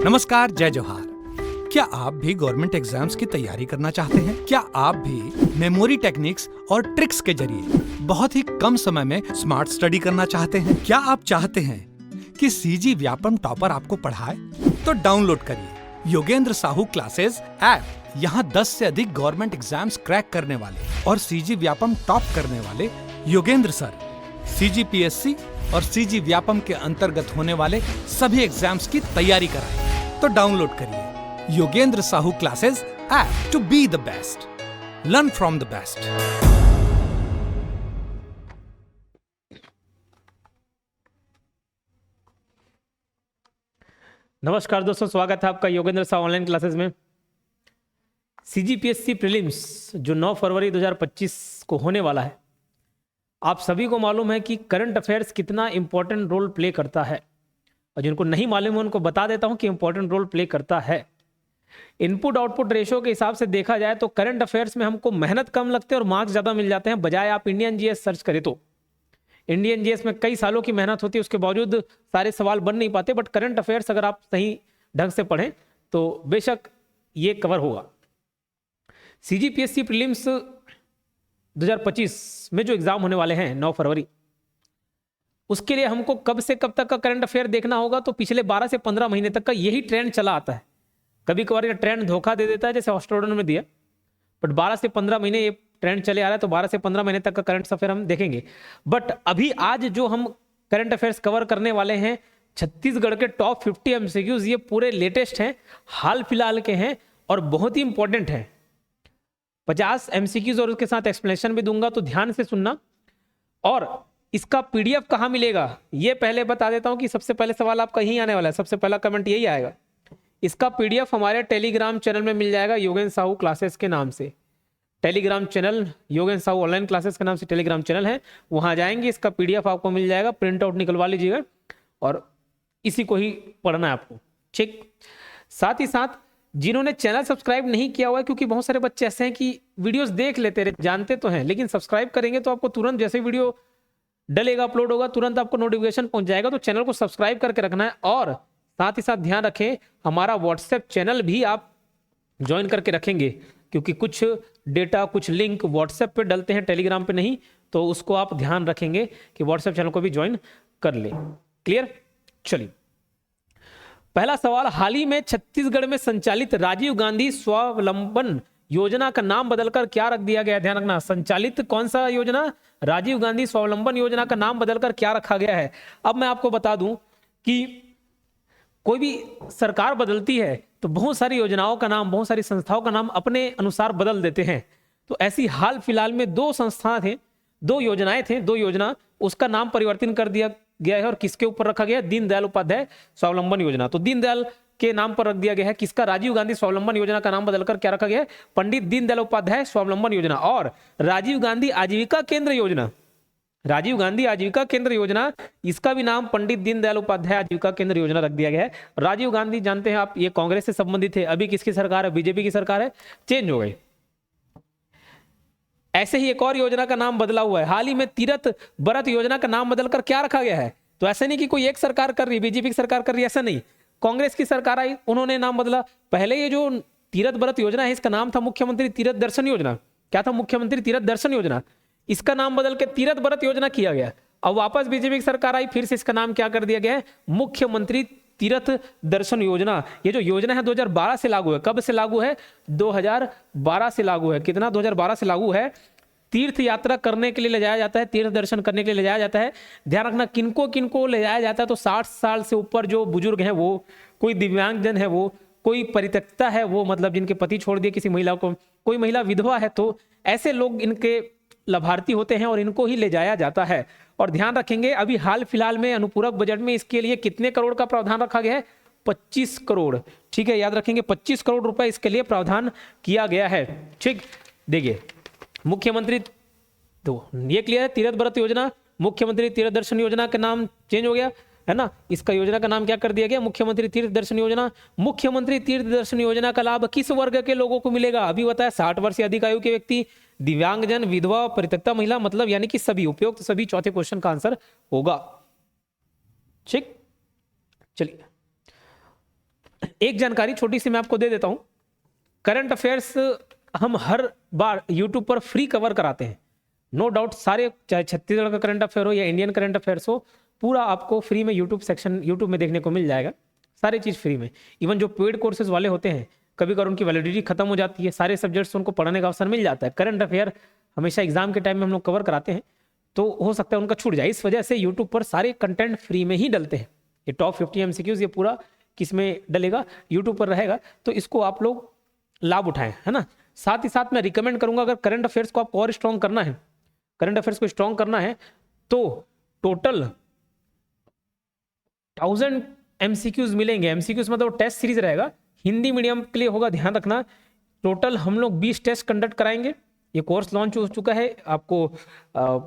नमस्कार, जय जोहार। क्या आप भी गवर्नमेंट एग्जाम्स की तैयारी करना चाहते हैं? क्या आप भी मेमोरी टेक्निक्स और ट्रिक्स के जरिए बहुत ही कम समय में स्मार्ट स्टडी करना चाहते हैं? क्या आप चाहते हैं कि सीजी व्यापम टॉपर आपको पढ़ाए? तो डाउनलोड करिए योगेंद्र साहू क्लासेस ऐप। यहाँ 10 से अधिक गवर्नमेंट एग्जाम्स क्रैक करने वाले और सीजी व्यापम टॉप करने वाले योगेंद्र सर सीजीपीएससी और सीजी व्यापम के अंतर्गत होने वाले सभी एग्जाम्स की तैयारी कराएं। तो डाउनलोड करिए Yogendra Sahu classes app to be the best, learn from the best. नमस्कार दोस्तों, स्वागत है आपका योगेंद्र साहू ऑनलाइन क्लासेस में। सीजीपीएससी प्रीलिम्स जो 9 फरवरी 2025 को होने वाला है, आप सभी को मालूम है कि करंट अफेयर्स कितना इंपॉर्टेंट रोल प्ले करता है, और जिनको नहीं मालूम है उनको बता देता हूं कि इंपॉर्टेंट रोल प्ले करता है। इनपुट आउटपुट रेशियो के हिसाब से देखा जाए तो करंट अफेयर्स में हमको मेहनत कम लगते हैं और मार्क्स ज़्यादा मिल जाते हैं, बजाय आप इंडियन जीएस सर्च करें तो। इंडियन जीएस में कई सालों की मेहनत होती है, उसके बावजूद सारे सवाल बन नहीं पाते, बट करंट अफेयर्स अगर आप सही ढंग से पढ़ें तो बेशक ये कवर होगा। सीजीपीएससी प्रीलिम्स 2025 में जो एग्जाम होने वाले हैं 9 फरवरी, उसके लिए हमको कब से कब तक का करंट अफेयर देखना होगा? तो पिछले 12 से 15 महीने तक का यही ट्रेंड चला आता है। कभी कभार ये ट्रेंड धोखा दे देता है, जैसे ऑस्ट्रेलिया में दिया, बट 12 से 15 महीने ये ट्रेंड चले आ रहा है, तो 12 से 15 महीने तक का करंट अफेयर हम देखेंगे। बट अभी आज जो हम करंट अफेयर्स कवर करने वाले हैं, छत्तीसगढ़ के टॉप 50 एमसीक्यूज, ये पूरे लेटेस्ट हैं, हाल फिलहाल के हैं और बहुत ही इंपॉर्टेंट हैं। 50 एमसीक्यूज और उसके साथ एक्सप्लेनेशन भी दूंगा, तो ध्यान से सुनना। और इसका पीडीएफ कहाँ मिलेगा ये पहले बता देता हूं कि सबसे पहले सवाल आपका यही आने वाला है, सबसे पहला कमेंट यही आएगा। इसका पीडीएफ हमारे टेलीग्राम चैनल में मिल जाएगा, योगेंद्र साहू क्लासेस के नाम से। Telegram channel Yogendra Sahu online classes के नाम से टेलीग्राम चैनल है, वहां जाएंगे, इसका पीडीएफ आपको मिल जाएगा। प्रिंट आउट निकलवा लीजिएगा और इसी को ही पढ़ना है आपको, ठीक। साथ ही साथ जिन्होंने चैनल सब्सक्राइब नहीं किया हुआ है, क्योंकि बहुत सारे बच्चे ऐसे हैं कि वीडियोस देख लेते रहे, जानते तो हैं, लेकिन सब्सक्राइब करेंगे तो आपको तुरंत जैसे वीडियो डलेगा, अपलोड होगा, तुरंत आपको नोटिफिकेशन पहुंच जाएगा। तो चैनल को सब्सक्राइब करके रखना है। और साथ ही साथ ध्यान रखें, हमारा व्हाट्सएप चैनल भी आप ज्वाइन करके रखेंगे, क्योंकि कुछ डेटा, कुछ लिंक व्हाट्सएप पे डलते हैं, टेलीग्राम पे नहीं, तो उसको आप ध्यान रखेंगे कि व्हाट्सएप चैनल को भी ज्वाइन कर ले। क्लियर? चलिए, पहला सवाल, हाल ही में छत्तीसगढ़ में संचालित राजीव गांधी स्वावलंबन योजना का नाम बदलकर क्या रख दिया गया? ध्यान रखना, संचालित कौन सा योजना? राजीव गांधी स्वावलंबन योजना का नाम बदलकर क्या रखा गया है? अब मैं आपको बता दूं कि कोई भी सरकार बदलती है तो बहुत सारी योजनाओं का नाम, बहुत सारी संस्थाओं का नाम अपने अनुसार बदल देते हैं। तो ऐसी हाल फिलहाल में 2 संस्थाएं थे, 2 योजनाएं थे, 2 योजना, उसका नाम परिवर्तन कर दिया गया है। और किसके ऊपर रखा गया? दीनदयाल उपाध्याय स्वावलंबन योजना। तो दीनदयाल के नाम पर रख दिया गया है किसका? राजीव गांधी स्वावलंबन योजना का नाम बदलकर क्या रखा गया है? पंडित दीनदयाल उपाध्याय स्वावलंबन योजना। और राजीव गांधी आजीविका केंद्र योजना, राजीव गांधी आजीविका केंद्र योजना, इसका भी नाम पंडित दीनदयाल उपाध्याय आजीविका केंद्र योजना रख दिया गया है। राजीव गांधी जानते हैं आप, ये कांग्रेस से संबंधित है। अभी किसकी सरकार है? बीजेपी की सरकार है, चेंज हो गई। ऐसे ही एक और योजना का नाम बदला हुआ है, हाल ही में तीरथ व्रत योजना का नाम बदलकर क्या रखा गया है? तो ऐसा नहीं कि कोई एक सरकार कर रही है, बीजेपी की सरकार कर रही है, ऐसा नहीं। कांग्रेस की सरकार आई, उन्होंने नाम बदला। पहले ये जो तीरथ व्रत योजना है, इसका नाम था मुख्यमंत्री तीरथ दर्शन योजना। क्या था? मुख्यमंत्री तीरथ दर्शन योजना। इसका नाम बदल के तीरथ व्रत योजना किया गया। अब वापस बीजेपी की सरकार आई, फिर से इसका नाम क्या कर दिया गया है? मुख्यमंत्री तीरथ दर्शन योजना। ये जो योजना है 2012 से लागू है। कब से लागू है? 2012 से लागू है। कितना? 2012 से लागू है। तीर्थ यात्रा करने के लिए ले जाया जाता है, तीर्थ दर्शन करने के लिए ले जाया जाता है। ध्यान रखना, किनको किनको ले जाया जाता है? तो 60 साल से ऊपर जो बुजुर्ग हैं वो, कोई दिव्यांगजन है वो, कोई परित्यक्ता है वो, मतलब जिनके पति छोड़ दिए किसी महिला को, कोई महिला विधवा है, तो ऐसे लोग इनके लाभार्थी होते हैं और इनको ही ले जाया जाता है। और ध्यान रखेंगे, अभी हाल फिलहाल में अनुपूरक बजट में इसके लिए कितने करोड़ का प्रावधान रखा गया है? 25 करोड़। ठीक है, याद रखेंगे, 25 करोड़ रुपए इसके लिए प्रावधान किया गया है। ठीक, देखिए, मुख्यमंत्री, तो ये क्लियर है, तीरथ व्रत योजना, मुख्यमंत्री तीर्थ दर्शन योजना का नाम चेंज हो गया है ना। इसका योजना का नाम क्या कर दिया गया? मुख्यमंत्री तीर्थ दर्शन योजना। मुख्यमंत्री तीर्थ दर्शन योजना का लाभ किस वर्ग के लोगों को मिलेगा? अभी बताया, 60 वर्ष से अधिक आयु के व्यक्ति, दिव्यांगजन, विधवा, परित्यक्ता महिला, मतलब यानी कि सभी, उपयुक्त सभी, चौथे क्वेश्चन का आंसर होगा। ठीक, चलिए एक जानकारी छोटी सी मैं आपको दे देता हूं, करंट अफेयर्स हम हर बार यूट्यूब पर फ्री कवर कराते हैं, नो डाउट। सारे, चाहे छत्तीसगढ़ का करंट अफेयर हो या इंडियन करंट अफेयर्स हो, पूरा आपको फ्री में यूट्यूब सेक्शन, यूट्यूब में देखने को मिल जाएगा, सारी चीज़ फ्री में। इवन जो पेड कोर्सेज वाले होते हैं, कभी कभी उनकी वैलिडिटी खत्म हो जाती है, सारे सब्जेक्ट्स उनको पढ़ने का अवसर मिल जाता है। करंट अफेयर हमेशा एग्जाम के टाइम में हम लोग कवर कराते हैं, तो हो सकता है उनका छूट जाए। इस वजह से यूट्यूब पर सारे कंटेंट फ्री में ही डलते हैं। ये टॉप 50 MCQs ये पूरा किस में डलेगा, यूट्यूब पर रहेगा, तो इसको आप लोग लाभ उठाएं, है ना। साथ ही साथ मैं रिकमेंड करूंगा, अगर करंट अफेयर्स को आपको और स्ट्रॉन्ग करना है, करंट अफेयर्स को स्ट्रॉन्ग करना है, तो टोटल 1000 MCQs मिलेंगे। MCQs मतलब टेस्ट सीरीज रहेगा, हिंदी मीडियम के लिए होगा, ध्यान रखना। टोटल हम लोग 20 टेस्ट कंडक्ट कराएंगे। ये कोर्स लॉन्च हो चुका है, आपको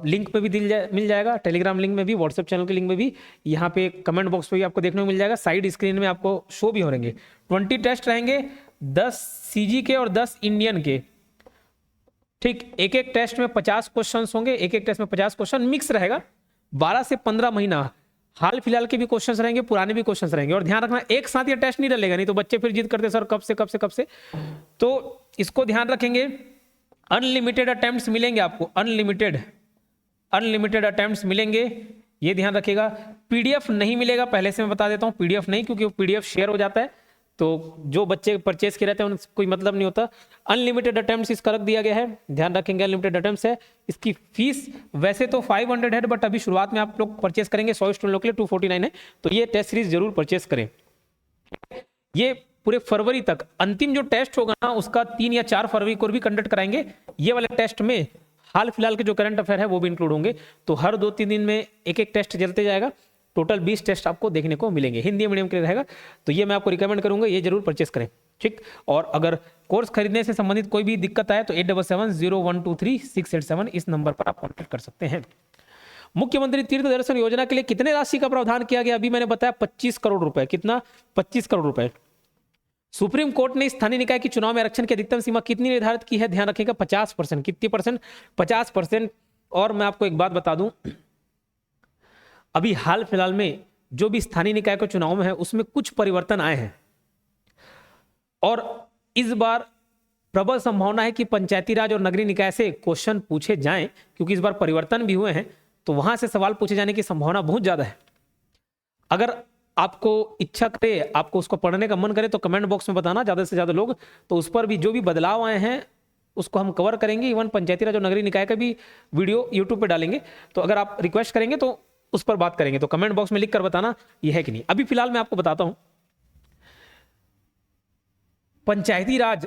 लिंक पे भी मिल जाएगा, टेलीग्राम लिंक में भी, व्हाट्सएप चैनल के लिंक में भी, यहाँ पे कमेंट बॉक्स पे भी आपको देखने को मिल जाएगा, साइड स्क्रीन में आपको शो भी हो रहेंगे। 20 टेस्ट रहेंगे, 10 CG के और 10 इंडियन के, ठीक। एक एक टेस्ट में 50 क्वेश्चन होंगे, एक एक टेस्ट में 50 क्वेश्चन, मिक्स रहेगा। 12 से 15 महीना हाल फिलहाल के भी क्वेश्चंस रहेंगे, पुराने भी क्वेश्चंस रहेंगे। और ध्यान रखना, एक साथ ये टेस्ट नहीं डलेगा, नहीं तो बच्चे फिर जिद करते सर कब से। तो इसको ध्यान रखेंगे। अनलिमिटेड अटेम्प्ट्स मिलेंगे आपको, अनलिमिटेड अटेम्प्ट्स मिलेंगे, ये ध्यान रखिएगा। PDF नहीं मिलेगा, पहले से मैं बता देता हूँ, PDF नहीं, क्योंकि PDF शेयर हो जाता है, तो जो बच्चे परचेस किए रहते हैं उनसे कोई मतलब नहीं होता। अनलिमिटेड अटेम्प्ट्स इसका रख दिया गया है, ध्यान रखेंगे, अनलिमिटेड अटेम्प्ट्स है। इसकी फीस वैसे तो 500 है, बट अभी शुरुआत में आप लोग परचेस करेंगे 100 स्टूडेंट के लिए 249 है, तो ये टेस्ट सीरीज जरूर परचेस करें। ये पूरे फरवरी तक, अंतिम जो टेस्ट होगा ना उसका 3 या 4 फरवरी को भी कंडक्ट कराएंगे। ये वाले टेस्ट में हाल फिलहाल के जो करंट अफेयर है वो भी इंक्लूड होंगे, तो हर 2-3 दिन में एक एक टेस्ट चलते जाएगा। टोटल 20 टेस्ट आपको देखने को मिलेंगे, हिंदी मीडियम के लिए रहेगा, तो ये मैं आपको रिकमेंड करूंगा, ये जरूर परचेस करें, ठीक। और अगर कोर्स खरीदने से संबंधित कोई भी दिक्कत आए तो 8770123687 इस नंबर पर आप कॉन्टेक्ट कर सकते हैं। मुख्यमंत्री तीर्थ दर्शन योजना के लिए कितने राशि का प्रावधान किया गया, अभी मैंने बताया 25 करोड़ रुपए। कितना? 25 करोड़ रुपए। सुप्रीम कोर्ट ने स्थानीय निकाय के चुनाव में आरक्षण की अधिकतम सीमा कितनी निर्धारित की है, ध्यान रखिएगा, 50%। कितनी परसेंट? 50%। और मैं आपको एक बात बता दूं, अभी हाल फिलहाल में जो भी स्थानीय निकाय के चुनाव में है उसमें कुछ परिवर्तन आए हैं, और इस बार प्रबल संभावना है कि पंचायती राज और नगरीय निकाय से क्वेश्चन पूछे जाएं, क्योंकि इस बार परिवर्तन भी हुए हैं, तो वहां से सवाल पूछे जाने की संभावना बहुत ज्यादा है। अगर आपको इच्छा करे, आपको उसको पढ़ने का मन करे, तो कमेंट बॉक्स में बताना, ज्यादा से ज्यादा लोग, तो उस पर भी जो भी बदलाव आए हैं उसको हम कवर करेंगे। इवन पंचायती राज और नगरीय निकाय का भी वीडियो यूट्यूब पे डालेंगे, तो अगर आप रिक्वेस्ट करेंगे तो उस पर बात करेंगे, तो कमेंट बॉक्स में लिख कर बताना ये है कि नहीं। अभी फिलहाल मैं आपको बताता हूं, पंचायती राज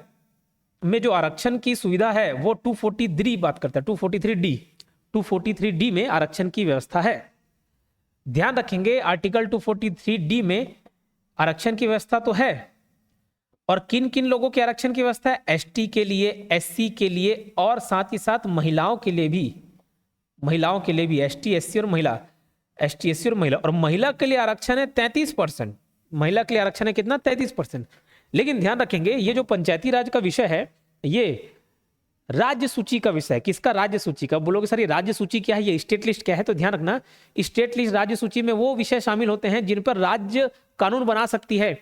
में जो आरक्षण की सुविधा है वो 243 बात करता है, 243D में आरक्षण की व्यवस्था है। ध्यान रखेंगे, आर्टिकल 243D में आरक्षण की व्यवस्था तो है, और किन किन लोगों के आरक्षण की व्यवस्था है? ST के लिए, SC के लिए, और साथ ही साथ महिलाओं के लिए भी, ST, SC और महिला, ST, SC और महिला। और महिला के लिए आरक्षण है 33%। महिला के लिए आरक्षण है कितना? 33%। लेकिन ध्यान रखेंगे, ये जो पंचायती राज का विषय है ये राज्य सूची का विषय है। किसका? राज्य सूची का। बोलोगे सर ये राज्य सूची क्या है, ये स्टेट लिस्ट क्या है? तो ध्यान रखना, स्टेट लिस्ट, राज्य सूची में वो विषय शामिल होते हैं जिन पर राज्य कानून बना सकती है।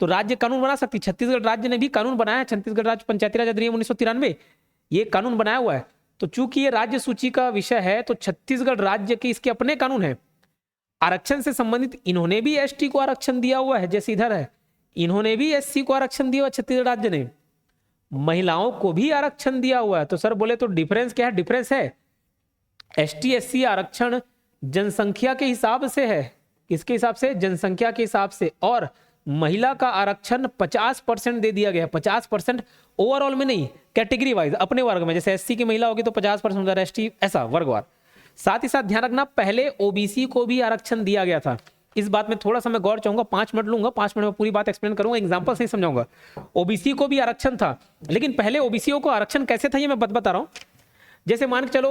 तो राज्य कानून बना सकती है, छत्तीसगढ़ राज्य ने भी कानून बनाया है, छत्तीसगढ़ राज्य पंचायती राज अधिनियम 1993 ये कानून बनाया हुआ है। तो चूंकि ये राज्य सूची का विषय है, तो छत्तीसगढ़ राज्य के इसके अपने कानून है। आरक्षण से संबंधित इन्होंने भी ST को आरक्षण दिया हुआ है, जैसे इधर है, इन्होंने भी SC को आरक्षण दिया हुआ, छत्तीसगढ़ राज्य ने महिलाओं को भी आरक्षण दिया हुआ है। तो सर बोले तो डिफरेंस क्या है? डिफरेंस है ST SC आरक्षण जनसंख्या के हिसाब से है। किसके हिसाब से? जनसंख्या के हिसाब से। और महिला का आरक्षण 50% दे दिया गया, 50% ओवरऑल में नहीं, कैटेगरी वाइज, अपने वर्ग में। जैसे SC की महिला होगी तो 50% उधर, ST ऐसा वर्गवार। साथ ही साथ ध्यान रखना, पहले OBC को भी आरक्षण दिया गया था। इस बात में थोड़ा सा मैं गौर चाहूंगा, 5 मिनट लूंगा, 5 मिनट में पूरी बात एक्सप्लेन करूंगा, एग्जांपल से ही समझाऊंगा। OBC को भी आरक्षण था, लेकिन पहले OBC को आरक्षण कैसे था ये मैं बता रहा हूं। जैसे मान के चलो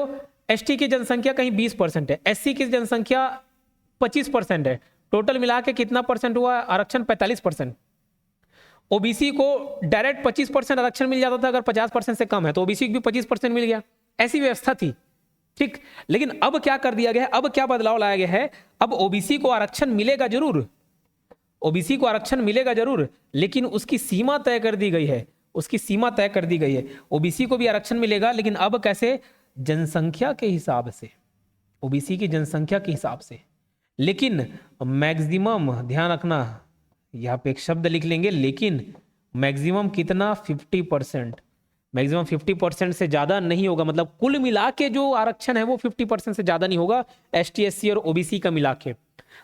ST की जनसंख्या कहीं 20% है, SC की जनसंख्या 25% है, टोटल मिला के कितना परसेंट हुआ आरक्षण? 45%। OBC को डायरेक्ट 25% आरक्षण मिल जाता था, अगर 50% से कम है तो OBC को भी 25% मिल गया, ऐसी व्यवस्था थी, ठीक। लेकिन अब क्या कर दिया गया है, अब क्या बदलाव लाया गया है? अब OBC को आरक्षण मिलेगा जरूर, ओबीसी को आरक्षण मिलेगा जरूर, लेकिन उसकी सीमा तय कर दी गई है, उसकी सीमा तय कर दी गई है। ओबीसी को भी आरक्षण मिलेगा, लेकिन अब कैसे? जनसंख्या के हिसाब से, ओबीसी की जनसंख्या के हिसाब से। लेकिन मैक्सिमम, ध्यान रखना, यहाँ पे एक शब्द लिख लेंगे, लेकिन मैक्सिमम कितना? 50%। मैक्सिमम 50% से ज्यादा नहीं होगा, मतलब कुल मिला के जो आरक्षण है वो 50% से ज्यादा नहीं होगा, एसटी, एससी और ओबीसी का मिला के।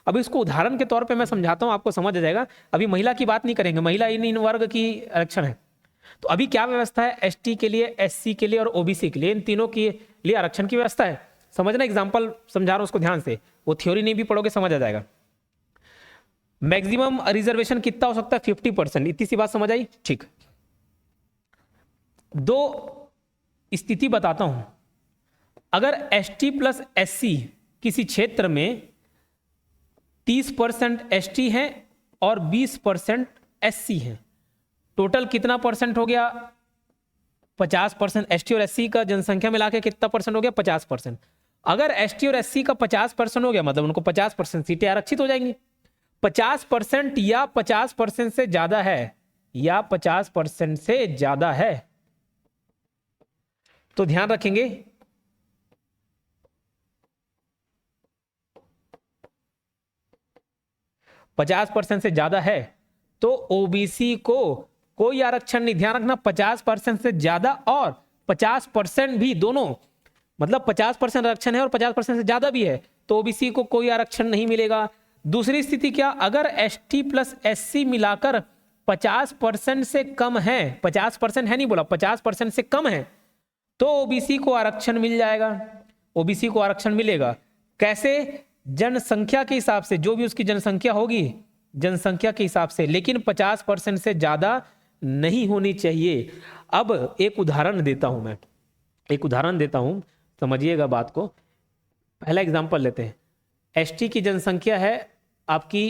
अब इसको उदाहरण के तौर पे मैं समझाता हूं, आपको समझ आ जाएगा। अभी महिला की बात नहीं करेंगे, महिला इन वर्ग की आरक्षण है। तो अभी क्या व्यवस्था है? एसटी के लिए, एससी के लिए और ओबीसी के लिए, इन तीनों के लिए आरक्षण की व्यवस्था है। समझना, एग्जाम्पल समझा रहा हूं उसको ध्यान से, वो थ्योरी नहीं भी पढ़ोगे समझ आ जाएगा। मैक्सिमम रिजर्वेशन कितना हो सकता है? 50%। इतनी सी बात समझ आई? ठीक। दो स्थिति बताता हूं। अगर एसटी प्लस एससी किसी क्षेत्र में 30% एसटी है और 20% एससी है, टोटल कितना परसेंट हो गया? 50%। एसटी और एससी का जनसंख्या मिला के कितना परसेंट हो गया? 50%। अगर एसटी और एससी का 50% हो गया, मतलब उनको 50% सीटें आरक्षित हो जाएंगी। 50% या 50% से ज्यादा है, या 50% से ज्यादा है, तो ध्यान रखेंगे 50% से ज्यादा है तो ओबीसी को कोई आरक्षण नहीं। ध्यान रखना, 50% से ज्यादा और 50% भी, दोनों, मतलब 50% आरक्षण है और 50% से ज्यादा भी है, तो ओबीसी को कोई आरक्षण नहीं मिलेगा। दूसरी स्थिति क्या? अगर एसटी प्लस एससी मिलाकर 50% से कम है, 50% है नहीं बोला, 50% से कम है, तो ओबीसी को आरक्षण मिल जाएगा, ओबीसी को आरक्षण मिलेगा। कैसे? जनसंख्या के हिसाब से, जो भी उसकी जनसंख्या होगी, जनसंख्या के हिसाब से, लेकिन 50% से ज्यादा नहीं होनी चाहिए। अब एक उदाहरण देता हूं मैं, एक उदाहरण देता हूं, समझिएगा बात को। पहला एग्जांपल लेते हैं। एसटी की जनसंख्या है आपकी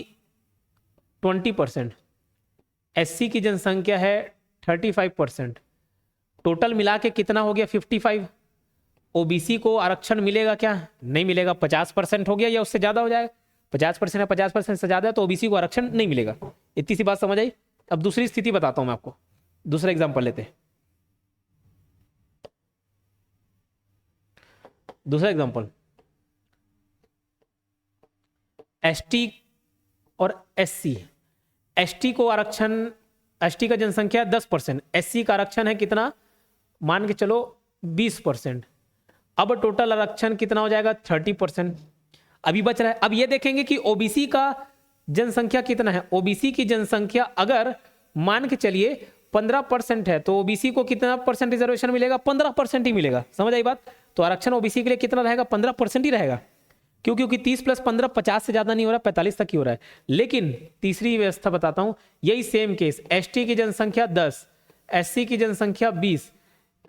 20%, एससी की जनसंख्या है 35%, टोटल मिला के कितना हो गया? 55। ओबीसी को आरक्षण मिलेगा क्या? नहीं मिलेगा। 50% हो गया या उससे ज्यादा हो जाएगा? 50% या 50% से ज्यादा है तो ओबीसी को आरक्षण नहीं मिलेगा। इतनी सी बात समझ आई? अब दूसरी स्थिति बताता हूं मैं आपको, दूसरा एग्जांपल लेते हैं। दूसरा एग्जांपल, एसटी और एससी। एसटी को आरक्षण, एसटी का जनसंख्या 10%, एससी का आरक्षण है कितना? मान के चलो 20%। अब टोटल आरक्षण कितना हो जाएगा? 30%। अभी बच रहा है। अब ये देखेंगे कि ओबीसी का जनसंख्या कितना है। ओबीसी की जनसंख्या अगर मान के चलिए 15% है, तो ओबीसी को कितना परसेंट रिजर्वेशन मिलेगा? 15% ही मिलेगा। समझ आई बात? तो आरक्षण ओबीसी के लिए कितना रहेगा? 15% ही रहेगा। क्यों? क्योंकि 30 + 15 50 से ज्यादा नहीं हो रहा, 45 तक ही हो रहा है। लेकिन तीसरी व्यवस्था बताता हूं, यही सेम केस, एसटी की जनसंख्या 10, एससी की जनसंख्या 20,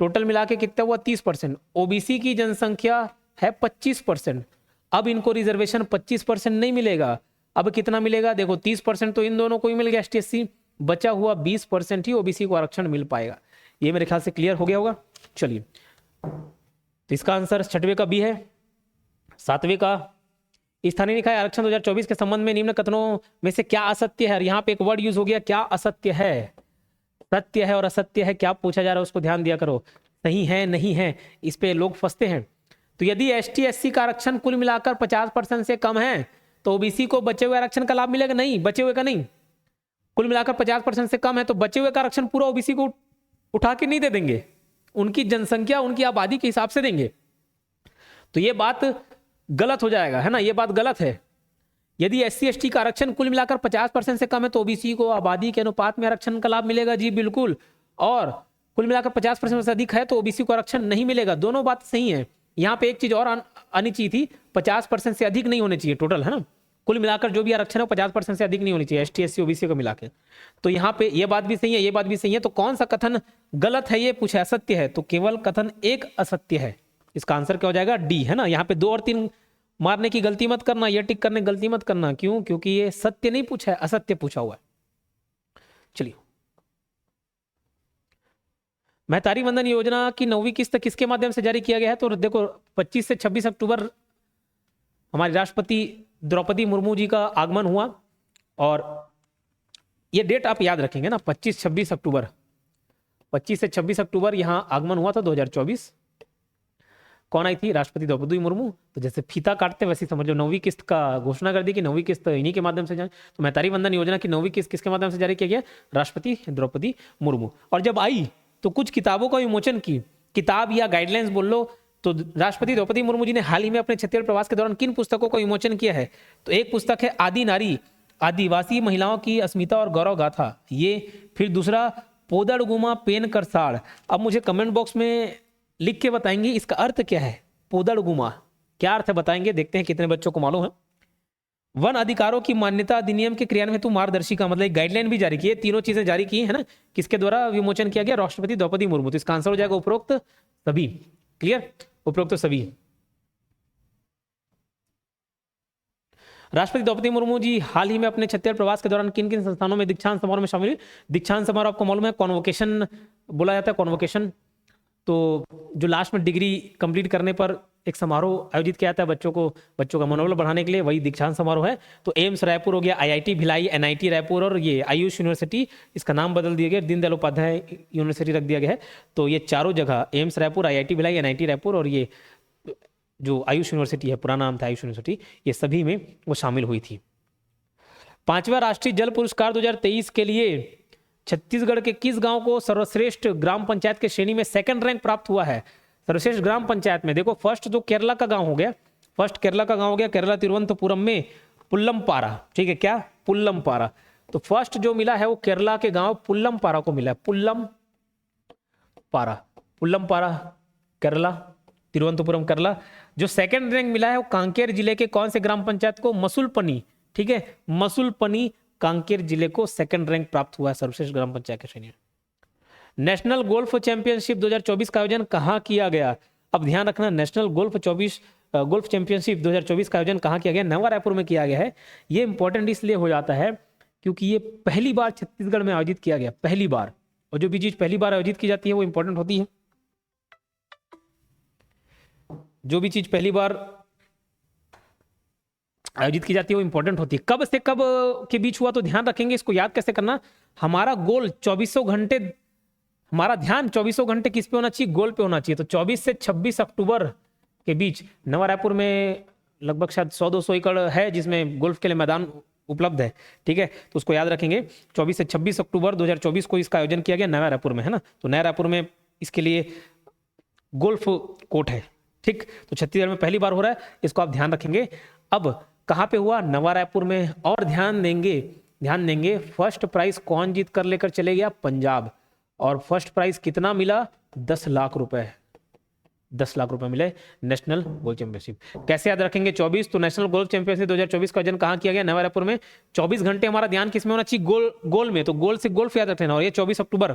टोटल मिला के कितना हुआ? 30%। ओबीसी की जनसंख्या है 25%। अब इनको रिजर्वेशन 25% नहीं मिलेगा। अब कितना मिलेगा? देखो 30% तो इन दोनों को ही मिल गया, एसटी एससी, बचा हुआ 20% ही ओबीसी को आरक्षण मिल पाएगा। ये मेरे ख्याल से क्लियर हो गया होगा। चलिए, तो इसका आंसर 6वें का बी है। 7वें का, स्थानीय निकाय आरक्षण 2024 के संबंध में निम्न कथनों में से क्या असत्य है? यहाँ पे एक वर्ड यूज हो गया, क्या असत्य है। सत्य है और असत्य है, क्या पूछा जा रहा है उसको ध्यान दिया करो। सही है, नहीं है, इस पे लोग फंसते हैं। तो यदि एसटी एससी का आरक्षण कुल मिलाकर 50% से कम है तो ओबीसी को बचे हुए आरक्षण का लाभ मिलेगा? नहीं, बचे हुए का नहीं। कुल मिलाकर 50% से कम है तो बचे हुए का आरक्षण पूरा ओबीसी को उठा के नहीं दे देंगे, उनकी जनसंख्या, उनकी आबादी के हिसाब से देंगे। तो ये बात गलत हो जाएगा, है ना, ये बात गलत है। यदि एससी एसटी का आरक्षण कुल मिलाकर 50% से कम है तो ओबीसी को आबादी के अनुपात में आरक्षण का लाभ मिलेगा। जी बिल्कुल। और कुल मिलाकर 50% से अधिक है तो ओबीसी को आरक्षण नहीं मिलेगा। दोनों बात सही है। यहाँ पे एक चीज और आनी चाहिए थी, 50% से अधिक नहीं होने चाहिए टोटल, है ना, कुल मिलाकर जो भी आरक्षण है 50% से अधिक नहीं होनी चाहिए एसटी एससी ओबीसी को मिला के। तो यहाँ पे ये बात भी सही है, ये बात भी सही है। तो कौन सा कथन गलत है ये पूछा, असत्य है, तो केवल कथन एक असत्य है। इसका आंसर क्या हो जाएगा? डी, है ना। यहाँ पे 2 और 3 मारने की गलती मत करना, ये टिक करने की गलती मत करना। क्यों? क्योंकि ये सत्य नहीं पूछा है, असत्य पूछा हुआ है। चलिए, महतारी वंदन योजना की 9वीं किस्त किसके माध्यम से जारी किया गया है? तो देखो 25 से 26 अक्टूबर हमारे राष्ट्रपति द्रौपदी मुर्मू जी का आगमन हुआ और ये डेट आप याद रखेंगे ना, 25-26 अक्टूबर, 25 से 26 अक्टूबर यहाँ आगमन हुआ था 2024। कौन आई थी? राष्ट्रपति द्रौपदी मुर्मू। तो जैसे फीता काटते वैसे समझो 9वीं किस्त का घोषणा कर दी कि 9वीं किस्त इन्हीं के माध्यम से जाए। तो महतारी वंदन योजना की 9वीं किस्त किसके माध्यम से जारी किया गया? राष्ट्रपति द्रौपदी मुर्मू। और जब आई तो कुछ किताबों का विमोचन की, किताब या गाइडलाइंस बोल लो, तो राष्ट्रपति द्रौपदी मुर्मू जी ने हाल ही में अपने छत्तीसगढ़ प्रवास के दौरान किन पुस्तकों का विमोचन किया है? तो एक पुस्तक है आदि नारी, आदिवासी महिलाओं की अस्मिता और गौरव गाथा, ये। फिर दूसरा पोदड़ गुमा पेन करसाड़। अब मुझे कमेंट बॉक्स में लिख के बताएंगे इसका अर्थ क्या है। पोदड़ गुमा क्या अर्थ है बताएंगे, देखते हैं कितने बच्चों को मालूम है। वन अधिकारों की मान्यता अधिनियम के क्रियान्वयन हेतु मार्गदर्शिका, मतलब गाइडलाइन भी जारी की है। तीनों चीजें जारी की है ना, किसके द्वारा विमोचन किया गया? राष्ट्रपति द्रौपदी मुर्मू। तो इसका आंसर हो जाएगा उपरोक्त सभी। क्लियर? उपरोक्त सभी। राष्ट्रपति द्रौपदी मुर्मू जी हाल ही में अपने छत्तीसगढ़ प्रवास के दौरान किन किन संस्थानों में दीक्षांत समारोह में शामिल हुई? दीक्षांत समारोह आपको मालूम है कॉन्वोकेशन बोला जाता है, कॉन्वोकेशन। तो जो लास्ट में डिग्री कंप्लीट करने पर एक समारोह आयोजित किया जाता है बच्चों का मनोबल बढ़ाने के लिए, वही दीक्षांत समारोह है। तो एम्स रायपुर हो गया, आईआईटी भिलाई, एनआईटी रायपुर और ये आयुष यूनिवर्सिटी, इसका नाम बदल दिया गया, दीनदयाल उपाध्याय यूनिवर्सिटी रख दिया गया है। तो ये चारों जगह AIIMS Raipur, IIT Bhilai, NIT Raipur और ये जो आयुष यूनिवर्सिटी है, पुराना नाम था आयुष यूनिवर्सिटी, ये सभी में वो शामिल हुई थी। 5वां राष्ट्रीय जल पुरस्कार 2023 के लिए छत्तीसगढ़ के किस गांव को सर्वश्रेष्ठ ग्राम पंचायत के श्रेणी में सेकंड रैंक प्राप्त हुआ है? सर्वश्रेष्ठ ग्राम पंचायत में देखो, फर्स्ट जो केरला का गांव हो गया, केरला तिरुवनंतपुरम में पुल्लमपारा। ठीक है, क्या? पुल्लमपारा। तो फर्स्ट जो मिला है वो केरला के गांव पुल्लमपारा को मिला है, पुल्लमपारा केरला, तिरुवनंतपुरम केरला। जो सेकंड रैंक मिला है वो कांकेर जिले के कौन से ग्राम पंचायत को? मसुलपनी। ठीक है, मसुलपनी कांकेर जिले को सेकंड रैंक प्राप्त हुआ है सर्वश्रेष्ठ ग्राम पंचायत के श्रेणी में। नेशनल गोल्फ चैंपियनशिप 2024 का आयोजन कहाँ किया गया? अब ध्यान रखना, नेशनल गोल्फ चैंपियनशिप 2024 का आयोजन कहाँ किया गया? नवा रायपुर में किया गया है। ये इंपॉर्टेंट इसलिए हो जाता है क्योंकि ये पहली बार छत्तीसगढ़ में आयोजित किया गया, पहली बार। और जो भी चीज पहली बार आयोजित की जाती है वो इंपॉर्टेंट होती है। जो भी चीज पहली बार आयोजित की जाती है वो इंपॉर्टेंट होती है। कब से कब के बीच हुआ तो ध्यान रखेंगे, इसको याद कैसे करना। हमारा गोल 24 घंटे, हमारा ध्यान 24 घंटे किस पे होना चाहिए? गोल पे होना चाहिए। तो 24 से 26 अक्टूबर के बीच नवा रायपुर में लगभग शायद 100-200 एकड़ है जिसमें गोल्फ के लिए मैदान उपलब्ध है। ठीक है, तो उसको याद रखेंगे। 24 से 26 अक्टूबर 2024 को इसका आयोजन किया गया नया रायपुर में, है ना। तो नया रायपुर में इसके लिए गोल्फ कोर्ट है। ठीक, तो छत्तीसगढ़ में पहली बार हो रहा है, इसको आप ध्यान रखेंगे। अब कहाँ पे हुआ? नवा रायपुर में। और ध्यान देंगे फर्स्ट प्राइज कौन जीत कर लेकर चले गया? पंजाब। और फर्स्ट प्राइज कितना मिला? 10 लाख रुपए। 10 लाख रुपए मिले नेशनल गोल्फ चैंपियनशिप। कैसे याद रखेंगे? 24, तो नेशनल गोल्फ चैंपियनशिप 2024 का आयोजन कहाँ किया गया? नवा रायपुर में। 24 घंटे हमारा ध्यान किस में होना चाहिए? गोल में। तो गोल से गोल्फ याद रखना। और ये 24 अक्टूबर।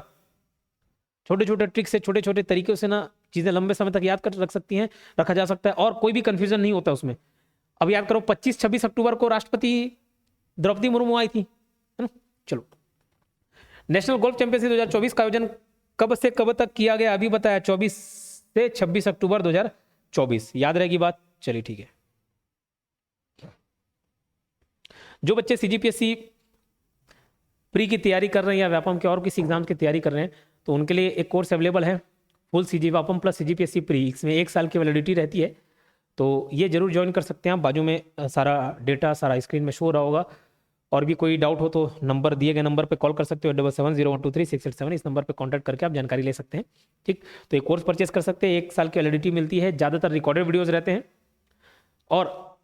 छोटे छोटे ट्रिक से, छोटे छोटे तरीकों से ना चीजें लंबे समय तक याद कर रखा जा सकता है और कोई भी कंफ्यूजन नहीं होता उसमें। अब याद करो 25-26 अक्टूबर को राष्ट्रपति द्रौपदी मुर्मू आई थी, है ना। चलो, नेशनल गोल्फ चैंपियनशिप 2024 का आयोजन कब से कब तक किया गया? अभी बताया, 24 से 26 अक्टूबर 2024। याद रहेगी बात? चलिए ठीक है। जो बच्चे सीजीपीएससी प्री की तैयारी कर रहे हैं या व्यापम के और किसी एग्जाम की तैयारी कर रहे हैं तो उनके लिए एक कोर्स अवेलेबल है, full CG Vyapam plus CGPSC pre. इसमें 1 साल की वैलिडिटी रहती है, तो ये जरूर ज्वाइन कर सकते हैं आप। बाजू में सारा डेटा सारा स्क्रीन में शो रहा होगा। और भी कोई डाउट हो तो नंबर दिए गए नंबर पे कॉल कर सकते हो, 7701236687। इस नंबर पे कांटेक्ट करके आप जानकारी ले सकते हैं। ठीक, तो एक कोर्स परचेस कर सकते हैं, 1 साल की वैलिडिटी मिलती है, ज़्यादातर रिकॉर्डेड वीडियोज़ रहते हैं। और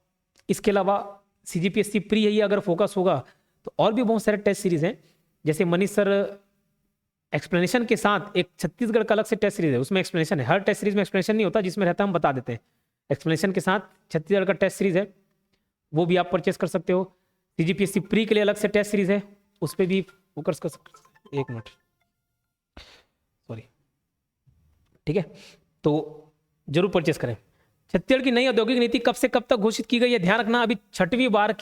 इसके अलावा सीजीपीएससी प्री है, ये अगर फोकस होगा तो और भी बहुत सारे टेस्ट सीरीज हैं। जैसे मनीष सर एक्सप्लेनेशन के साथ एक छत्तीसगढ़ का अलग से टेस्ट सीरीज है, उसमें एक्सप्लेनेशन है। हर टेस्ट सीरीज में एक्सप्लेनेशन नहीं होता, जिसमें रहता है हम बता देते हैं। एक्सप्लेनेशन के साथ छत्तीसगढ़ का टेस्ट सीरीज है, वो भी आप परचेस कर सकते हो। सीजीपीएससी प्री के लिए अलग से टेस्ट सीरीज है, उस पर भी फोकस कर सकते हो। 1 मिनट, सॉरी। ठीक है, तो जरूर परचेस करें। छत्तीसगढ़ की नई औद्योगिक नीति कब से कब तक घोषित की गई है? ध्यान रखना, अभी 6वीं बार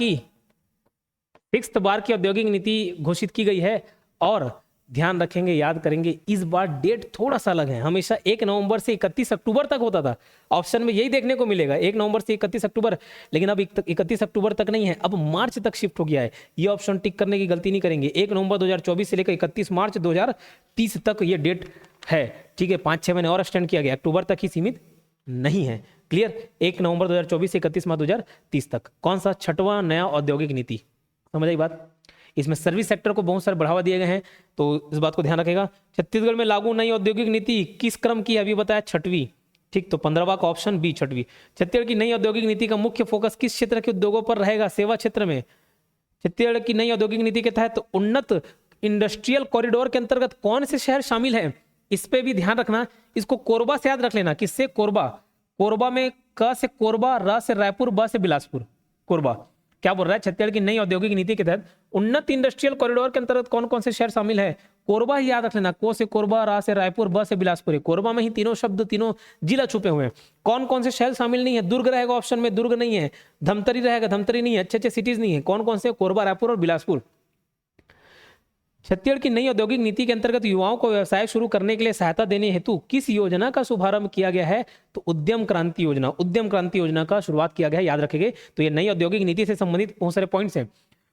की औद्योगिक नीति घोषित की गई है और ध्यान रखेंगे, याद करेंगे। इस बार डेट थोड़ा सा अलग है। हमेशा 1 नवंबर से 31 अक्टूबर तक होता था, ऑप्शन में यही देखने को मिलेगा 1 नवंबर से 31 अक्टूबर, लेकिन अब 31 अक्टूबर तक नहीं है, अब मार्च तक शिफ्ट हो गया है। ये ऑप्शन टिक करने की गलती नहीं करेंगे। 1 नवंबर 2024 से लेकर 31 मार्च 2030 तक ये डेट है, ठीक है। 5-6 महीने और एक्सटेंड किया गया, अक्टूबर तक ही सीमित नहीं है। क्लियर? 1 नवंबर 2024 से 31 मार्च 2030 तक। कौन सा? 6वां नया औद्योगिक नीति। समझ आई बात? इसमें सर्विस सेक्टर को बहुत सारे बढ़ावा दिए गए हैं, तो इस बात को ध्यान रखेगा। छत्तीसगढ़ में लागू नई औद्योगिक नीति किस क्रम की है? अभी बताया 6वीं, ठीक। तो 15वां का ऑप्शन बी 6वीं। छत्तीसगढ़ की नई औद्योगिक नीति का मुख्य फोकस किस क्षेत्र के उद्योगों पर रहेगा? सेवा क्षेत्र में। छत्तीसगढ़ की नई औद्योगिक नीति के तहत उन्नत इंडस्ट्रियल कॉरिडोर के अंतर्गत कौन से शहर शामिल है? इस पे भी ध्यान रखना। इसको कोरबा से याद रख लेना। किससे? कोरबा। कोरबा में क से कोरबा, र से रायपुर, ब से बिलासपुर। कोरबा। क्या बोल रहा है? छत्तीसगढ़ की नई औद्योगिक नीति के तहत उन्नत इंडस्ट्रियल कॉरिडोर के अंतर्गत कौन कौन से शहर शामिल है? कोरबा ही याद रख लेना। को से कोरबा, रा से रायपुर, ब से बिलासपुर है। कोरबा में ही तीनों शब्द, तीनों जिला छुपे हुए हैं। कौन कौन से शहर शामिल नहीं है? दुर्ग रहेगा ऑप्शन में, दुर्ग नहीं है। धमतरी रहेगा, धमतरी नहीं है। अच्छे अच्छे सिटीज नहीं है। कौन कौन से? कोरबा, रायपुर और बिलासपुर। छत्तीसगढ़ की नई औद्योगिक नीति के अंतर्गत युवाओं को व्यवसाय शुरू करने के लिए सहायता देने हेतु किस योजना का शुभारंभ किया गया है? तो उद्यम क्रांति योजना। उद्यम क्रांति योजना का शुरुआत किया गया है, याद रखेंगे। तो ये नई औद्योगिक नीति से संबंधित बहुत सारे पॉइंट्स हैं।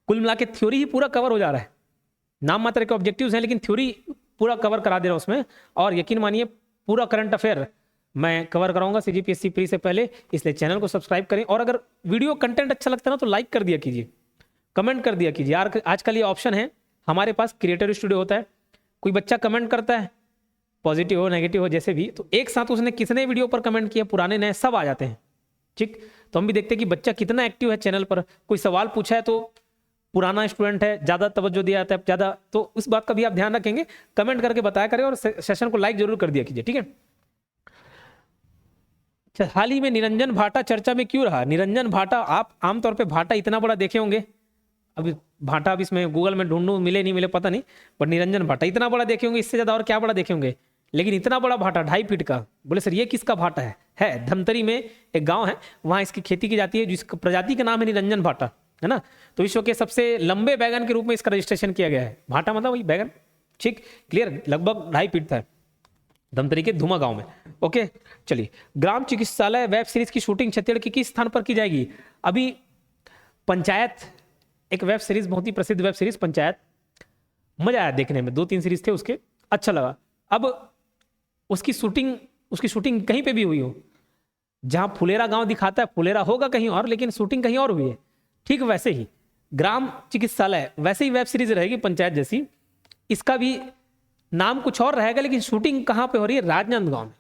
कुल मिला के थ्योरी ही पूरा कवर हो जा रहा है। नाम मात्र के ऑब्जेक्टिव्स हैं, लेकिन थ्योरी पूरा कवर करा दे रहा हूं उसमें। और यकीन मानिए पूरा करंट अफेयर मैं कवर कराऊंगा CGPSC प्री से पहले, इसलिए चैनल को सब्सक्राइब करें। और अगर वीडियो कंटेंट अच्छा लगता है ना तो लाइक कर दिया कीजिए, कमेंट कर दिया कीजिए। यार आजकल ये ऑप्शन है हमारे पास, क्रिएटर स्टूडियो होता है। कोई बच्चा कमेंट करता है, पॉजिटिव हो नेगेटिव हो जैसे भी, तो एक साथ उसने कितने वीडियो पर कमेंट किया, पुराने नए सब आ जाते हैं, ठीक। तो हम भी देखते हैं कि बच्चा कितना एक्टिव है चैनल पर। कोई सवाल पूछा है तो पुराना स्टूडेंट है, ज़्यादा तवज्जो दिया जाता है ज़्यादा, तो उस बात का भी आप ध्यान रखेंगे। कमेंट करके बताया करें और सेशन को लाइक जरूर कर दिया कीजिए, ठीक है। हाल ही में निरंजन भाटा चर्चा में क्यों रहा? निरंजन भाटा, आप आमतौर पर भाटा इतना बड़ा देखे होंगे, अभी भाटा अब इसमें गूगल में ढूंढूं मिले नहीं मिले पता नहीं, पर निरंजन भाटा इतना बड़ा देखे होंगे, इससे ज्यादा और क्या बड़ा देखे होंगे। लेकिन इतना बड़ा भाटा 2.5 फीट का, बोले सर ये किसका भाटा है? धमतरी में एक गांव है, वहां इसकी खेती की जाती है, जिसकी प्रजाति का नाम है निरंजन भाटा, है ना। तो विश्व के सबसे लंबे बैगन के रूप में इसका रजिस्ट्रेशन किया गया है। भाटा मतलब वही बैगन, ठीक, क्लियर। लगभग 2.5 फीट था, धमतरी के धुमा गांव में। ओके चलिए, ग्राम चिकित्सालय वेब सीरीज की शूटिंग छत्तीसगढ़ के किस स्थान पर की जाएगी? अभी पंचायत एक वेब सीरीज, बहुत ही प्रसिद्ध वेब सीरीज पंचायत, मजा आया देखने में। 2-3 सीरीज थे उसके, अच्छा लगा। अब उसकी शूटिंग कहीं पे भी हुई हो, जहां फुलेरा गांव दिखाता है, फुलेरा होगा कहीं और, लेकिन शूटिंग कहीं और हुई है, ठीक वैसे ही ग्राम चिकित्सालय वैसे ही वेब सीरीज रहेगी पंचायत जैसी। इसका भी नाम कुछ और रहेगा, लेकिन शूटिंग कहां पे हो रही है? राजनांदगांव में,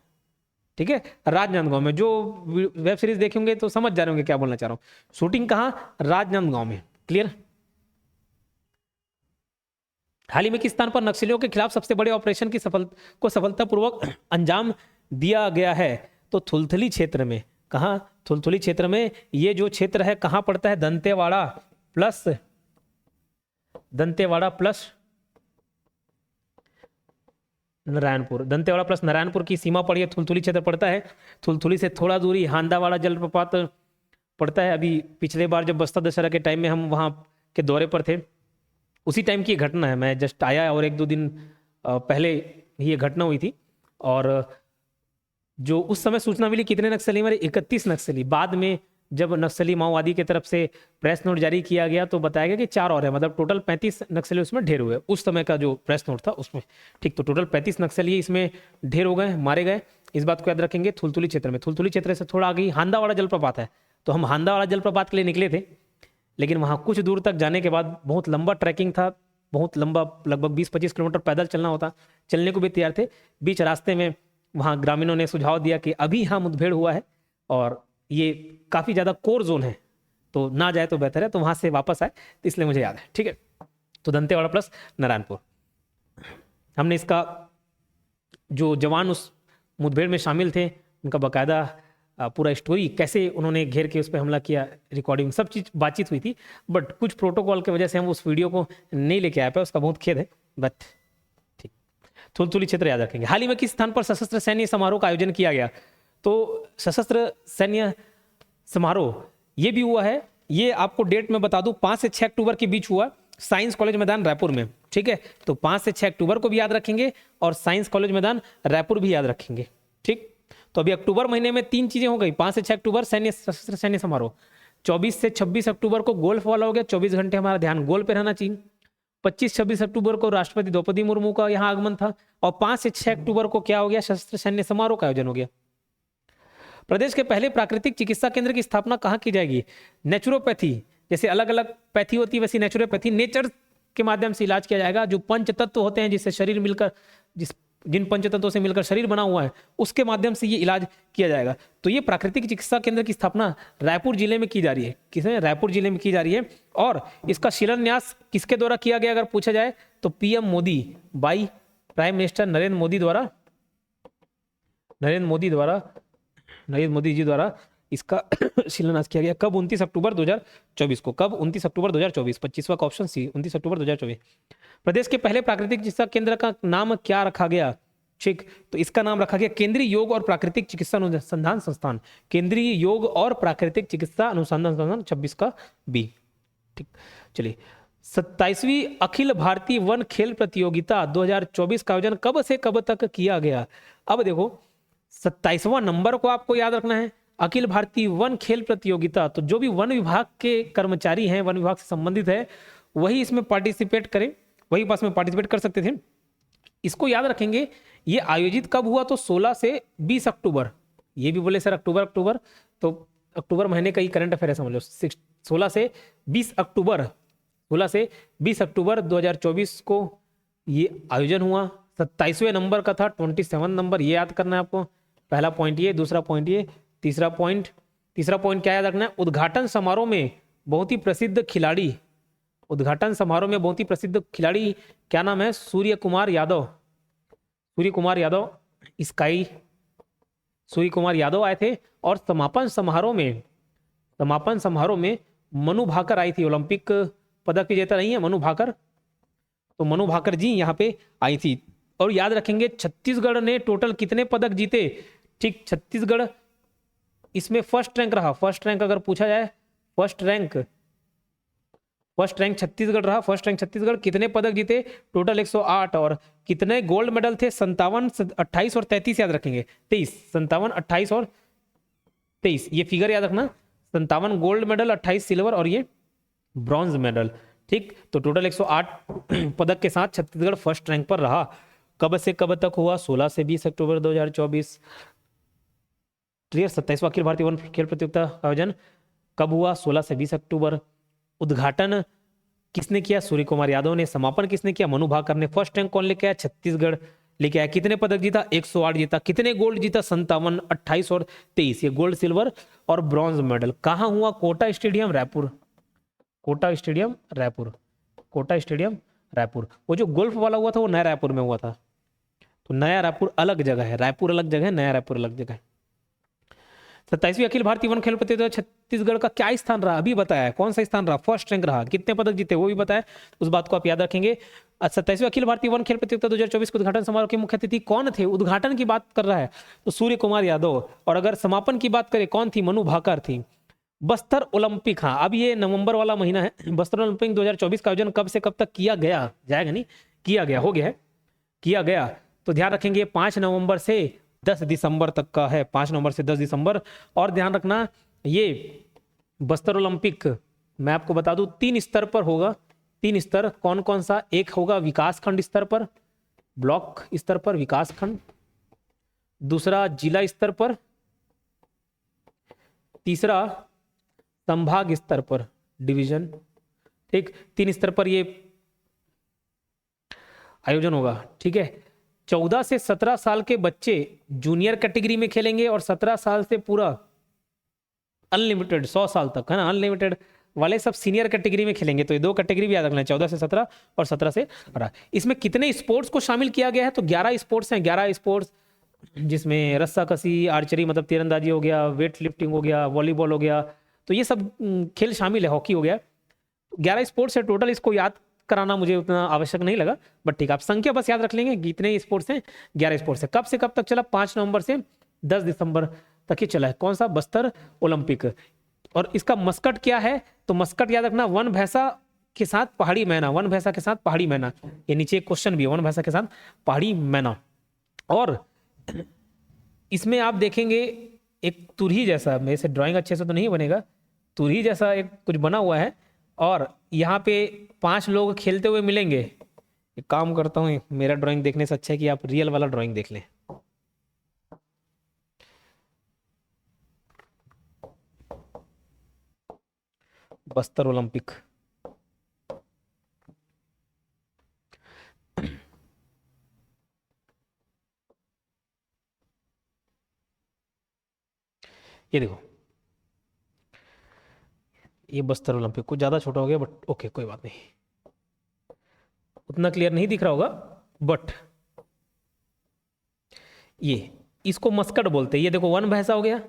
ठीक है, राजनांदगांव में। जो वेब सीरीज देखेंगे तो समझ जा रहे होंगे क्या बोलना चाह रहा हूं। शूटिंग कहां? राजनांदगांव में, क्लियर। हाल ही में किस स्थान पर नक्सलियों के खिलाफ सबसे बड़े ऑपरेशन की सफलतापूर्वक अंजाम दिया गया है? तो थुलथुली क्षेत्र में। कहां? थुलथुली क्षेत्र में। ये जो क्षेत्र है कहां पड़ता है? दंतेवाड़ा प्लस नारायणपुर। दंतेवाड़ा प्लस नारायणपुर की सीमा पर यह थुलथुली क्षेत्र पड़ता है। थुलथुली से थोड़ा दूरी हांदावाड़ा जलप्रपात पड़ता है। अभी पिछले बार जब बस्तर दशहरा के टाइम में हम वहाँ के दौरे पर थे, उसी टाइम की घटना है। मैं जस्ट आया और 1-2 दिन पहले ही ये घटना हुई थी। और जो उस समय सूचना मिली कितने नक्सली मरे? 31 नक्सली। बाद में जब नक्सली माओवादी की तरफ से प्रेस नोट जारी किया गया तो बताया गया कि 4 और है, मतलब टोटल 35 नक्सली उसमें ढेर हुए उस समय का जो प्रेस नोट था उसमें, ठीक। तो टोटल 35 नक्सली इसमें ढेर हो गए, मारे गए। इस बात को याद रखेंगे। थुलथुली क्षेत्र में, थुलथुली क्षेत्र से थोड़ा आगे हांदावाड़ा जलप्रपात है, तो हम हांदावाड़ा जलप्रपात के लिए निकले थे, लेकिन वहाँ कुछ दूर तक जाने के बाद बहुत लंबा ट्रैकिंग था, बहुत लंबा, लगभग 20-25 किलोमीटर पैदल चलना होता। चलने को भी तैयार थे। बीच रास्ते में वहाँ ग्रामीणों ने सुझाव दिया कि अभी यहाँ मुठभेड़ हुआ है और ये काफ़ी ज़्यादा कोर जोन है, तो ना जाए तो बेहतर है, तो वहाँ से वापस आए, तो इसलिए मुझे याद है, ठीक है। तो दंतेवाड़ा प्लस नारायणपुर। हमने इसका जो जवान उस मुठभेड़ में शामिल थे उनका बाकायदा पूरा स्टोरी, कैसे उन्होंने घेर के उस पर हमला किया, रिकॉर्डिंग, सब चीज़ बातचीत हुई थी। बट कुछ प्रोटोकॉल की वजह से हम उस वीडियो को नहीं लेके आ पाए, उसका बहुत खेद है, बट ठीक। थुलथुली क्षेत्र याद रखेंगे। हाल ही में किस स्थान पर सशस्त्र सैन्य समारोह का आयोजन किया गया? तो सशस्त्र सैन्य समारोह ये भी हुआ है, ये आपको डेट में बता दूं 5 से 6 अक्टूबर के बीच हुआ, साइंस कॉलेज मैदान रायपुर में। ठीक है, तो 5 से 6 अक्टूबर को भी याद रखेंगे और साइंस कॉलेज मैदान रायपुर भी याद रखेंगे। ठीक, तो अभी अक्टूबर महीने में 3 चीजें हो गई। 5 से 6 अक्टूबर सैन्य सशस्त्र सैन्य समारोह, 24 से 26 अक्टूबर को गोल्फ वाला हो गया, 24 घंटे हमारा ध्यान गोल पे रहना चाहिए। 25-26 अक्टूबर को राष्ट्रपति द्रौपदी मुर्मू का यहाँ आगमन था और 5 से 6 अक्टूबर को क्या हो गया, सशस्त्र सैन्य समारोह का आयोजन हो गया। प्रदेश के पहले प्राकृतिक चिकित्सा केंद्र की स्थापना कहाँ की जाएगी? नेचुरोपैथी, जैसे अलग अलग पैथी होती है वैसी नेचुरोपैथी, नेचर के माध्यम से इलाज किया जाएगा। जो पंच तत्व होते हैं जिससे शरीर मिलकर, जिन पंच तत्वों से मिलकर शरीर बना हुआ है, उसके माध्यम से ये इलाज किया जाएगा। तो ये प्राकृतिक चिकित्सा केंद्र की स्थापना रायपुर जिले में की जा रही है। किसमें? रायपुर जिले में की जा रही है। और इसका शिलान्यास किसके द्वारा किया गया अगर पूछा जाए तो PM Modi, by prime minister Narendra Modi ji द्वारा इसका शिलान्यास किया गया। कब? 29 अक्टूबर 2024 को। कब? 29 अक्टूबर 2024। 25वां का ऑप्शन सी, 29 अक्टूबर 2024। प्रदेश के पहले प्राकृतिक चिकित्सा केंद्र का नाम क्या रखा गया? ठीक, तो इसका नाम रखा गया केंद्रीय योग और प्राकृतिक चिकित्सा अनुसंधान संस्थान। केंद्रीय योग और प्राकृतिक चिकित्सा अनुसंधान संस्थान, 26 का बी। ठीक, चलिए 27वीं अखिल भारतीय वन खेल प्रतियोगिता 2024 का आयोजन कब से कब तक किया गया? अब देखो 27वां नंबर को आपको याद रखना है, अखिल भारतीय वन खेल प्रतियोगिता। तो जो भी वन विभाग के कर्मचारी हैं, वन विभाग से संबंधित है, वही इसमें पार्टिसिपेट करें, वही पास में पार्टिसिपेट कर सकते थे। इसको याद रखेंगे। ये आयोजित कब हुआ? तो 16 से 20 अक्टूबर। ये भी बोले सर अक्टूबर, तो अक्टूबर महीने का ही करंट अफेयर है, समझ लो। 16 से 20 अक्टूबर 2024 को ये आयोजन हुआ। 27वें नंबर का था, 27 नंबर, ये याद करना है आपको। पहला पॉइंट ये, दूसरा पॉइंट ये, तीसरा पॉइंट क्या याद रखना है? उद्घाटन समारोह में बहुत ही प्रसिद्ध खिलाड़ी, क्या नाम है? सूर्य कुमार यादव आए थे। और समापन समारोह में मनु भाकर आई थी। ओलंपिक पदक विजेता नहीं है मनु भाकर, तो मनु भाकर जी यहाँ पे आई थी। और याद रखेंगे छत्तीसगढ़ ने टोटल कितने पदक जीते? ठीक, छत्तीसगढ़ इसमें फर्स्ट रैंक रहा। फर्स्ट रैंक अगर पूछा जाए, फर्स्ट रैंक छत्तीसगढ़ रहा। First rank Chhattisgarh. कितने पदक जीते? टोटल 108। और कितने गोल्ड मेडल थे? 57, 28 और 33 याद रखेंगे। 23, 57, 28 और 23, ये फिगर याद रखना। 57 गोल्ड मेडल, 28 सिल्वर और ये ब्रॉन्ज मेडल। ठीक, तो टोटल 108 पदक के साथ छत्तीसगढ़ फर्स्ट रैंक पर रहा। कब से कब तक हुआ? 16 से 20 अक्टूबर 2024। क्लियर? 27वां अखिल भारतीय वन खेल प्रतियोगिता का आयोजन कब हुआ? 16 से 20 अक्टूबर। उद्घाटन किसने किया? सूर्य कुमार यादव ने। समापन किसने किया? मनु भाकर ने। फर्स्ट रैंक कौन लेके आया? छत्तीसगढ़ लेके आया। कितने पदक जीता? 108 जीता। कितने गोल्ड जीता? 57, 28 और 23, ये गोल्ड, सिल्वर और ब्रॉन्ज मेडल। कहाँ हुआ? कोटा स्टेडियम रायपुर। वो जो गोल्फ वाला हुआ था वो नया रायपुर में हुआ था। तो नया रायपुर अलग जगह है, रायपुर अलग जगह है, नया रायपुर अलग जगह है। 27वीं अखिल भारतीय वन खेल प्रतियोगिता छत्तीसगढ़ का क्या स्थान रहा? अभी बताया कौन सा स्थान रहा? फर्स्ट रैंक रहा। कितने पदक जीते वो भी बताया, उस बात को आप याद रखेंगे। 27वीं अखिल भारतीय वन खेल प्रतियोगिता 2024 के उद्घाटन समारोह के मुख्य अतिथि कौन थे? उद्घाटन की बात कर रहा है तो सूर्य कुमार यादव। और अगर समापन की बात करें कौन थी? मनु भाकर थी। बस्तर ओलंपिक, हाँ अब ये नवंबर वाला महीना है। बस्तर ओलंपिक 2024 का आयोजन कब से कब तक किया गया? जाएगा नहीं, किया गया, हो गया है, किया गया। तो ध्यान रखेंगे 5 नवंबर से 10 दिसंबर तक का है। 5 नवंबर से 10 दिसंबर। और ध्यान रखना ये बस्तर ओलंपिक मैं आपको बता दूं 3 स्तर पर होगा। 3 स्तर कौन कौन सा? एक होगा विकास खंड स्तर पर, ब्लॉक स्तर पर विकास खंड, दूसरा जिला स्तर पर, तीसरा संभाग स्तर पर डिवीजन। ठीक, 3 स्तर पर ये आयोजन होगा। ठीक है, 14 से 17 साल के बच्चे जूनियर कैटेगरी में खेलेंगे और 17 साल से पूरा अनलिमिटेड 100 साल तक है ना, अनलिमिटेड वाले सब सीनियर कैटेगरी में खेलेंगे। तो ये 2 कैटेगरी भी याद रखना है, 14 से 17 और 17 से 18। इसमें कितने स्पोर्ट्स को शामिल किया गया है? तो 11 स्पोर्ट्स हैं। 11 स्पोर्ट्स जिसमें रस्साकसी, आर्चरी मतलब तीरंदाजी हो गया, वेट लिफ्टिंग हो गया, वॉलीबॉल हो गया, तो ये सब खेल शामिल है, हॉकी हो गया। 11 स्पोर्ट्स है टोटल। इसको याद कराना मुझे उतना आवश्यक नहीं लगा, बट ठीक है आप संख्या बस याद रख लेंगे। कितने स्पोर्ट्स हैं? 11 स्पोर्ट्स है। कब से कब तक चला? 5 नवंबर से 10 दिसंबर तक ही चला है। कौन सा? बस्तर ओलंपिक। और इसका मस्कट क्या है? तो मस्कट याद रखना वन भैंसा के साथ पहाड़ी मैना, वन भैंसा के साथ पहाड़ी मैना, ये नीचे एक क्वेश्चन भी है, वन भैंसा के साथ पहाड़ी मैना। और इसमें आप देखेंगे एक तुरही जैसा, मेरे से ड्राइंग अच्छे से तो नहीं बनेगा, तुरही जैसा एक कुछ बना हुआ है और यहाँ पे 5 लोग खेलते हुए मिलेंगे। एक काम करता हूँ, मेरा ड्राइंग देखने से अच्छा है कि आप रियल वाला ड्राइंग देख लें। बस्तर ओलंपिक, ये देखो, ये बस्तर ओलंपिक कुछ ज्यादा छोटा हो गया, बट ओके कोई बात नहीं, उतना क्लियर नहीं दिख रहा होगा, बट ये इसको मस्कट बोलते हैं। ये देखो वन भैंसा हो गया,